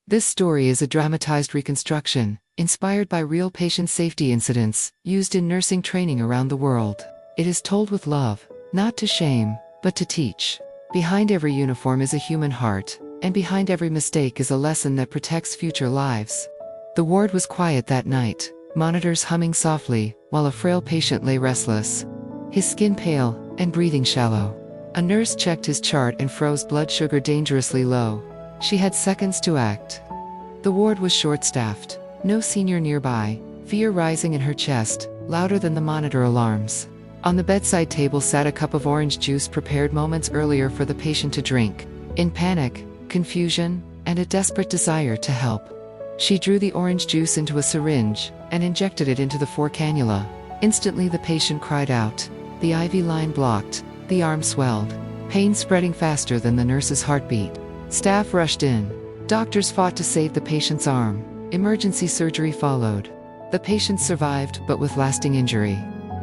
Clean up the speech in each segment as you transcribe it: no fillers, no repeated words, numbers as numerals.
This story is a dramatized reconstruction, inspired by real patient safety incidents, used in nursing training around the world. It is told with love, not to shame, but to teach. Behind every uniform is a human heart, and behind every mistake is a lesson that protects future lives. The ward was quiet that night, monitors humming softly, while a frail patient lay restless. His skin pale, and breathing shallow. A nurse checked his chart and froze blood sugar dangerously low. She had seconds to act. The ward was short-staffed, no senior nearby, fear rising in her chest, louder than the monitor alarms. On the bedside table sat a cup of orange juice prepared moments earlier for the patient to drink. In panic, confusion, and a desperate desire to help, she drew the orange juice into a syringe and injected it into the 4 cannula. Instantly the patient cried out. The IV line blocked, the arm swelled, pain spreading faster than the nurse's heartbeat. Staff rushed in. Doctors fought to save the patient's arm. Emergency surgery followed. The patient survived, but with lasting injury.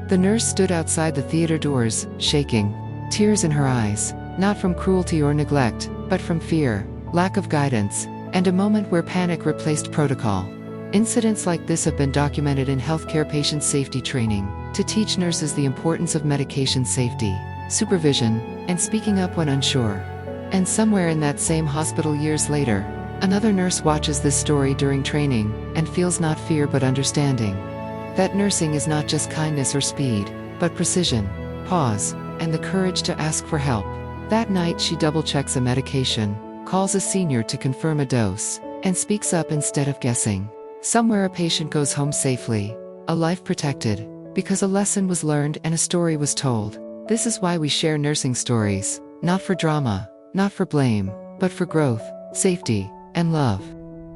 The nurse stood outside the theater doors, shaking, tears in her eyes, not from cruelty or neglect, but from fear, lack of guidance, and a moment where panic replaced protocol. Incidents like this have been documented in healthcare patient safety training, to teach nurses the importance of medication safety, supervision, and speaking up when unsure. And somewhere in that same hospital years later, another nurse watches this story during training, and feels not fear but understanding. That nursing is not just kindness or speed, but precision, pause, and the courage to ask for help. That night she double-checks a medication, calls a senior to confirm a dose, and speaks up instead of guessing. Somewhere a patient goes home safely, a life protected, because a lesson was learned and a story was told. This is why we share nursing stories, not for drama, not for blame, but for growth, safety, and love.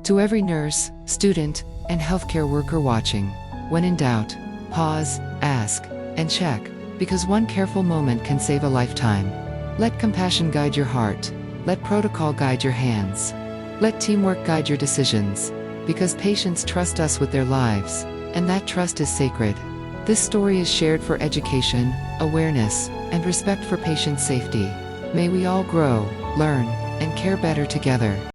To every nurse, student, and healthcare worker watching, when in doubt, pause, ask, and check, because one careful moment can save a lifetime. Let compassion guide your heart. Let protocol guide your hands. Let teamwork guide your decisions, because patients trust us with their lives, and that trust is sacred. This story is shared for education, awareness, and respect for patient safety. May we all grow, learn, and care better together.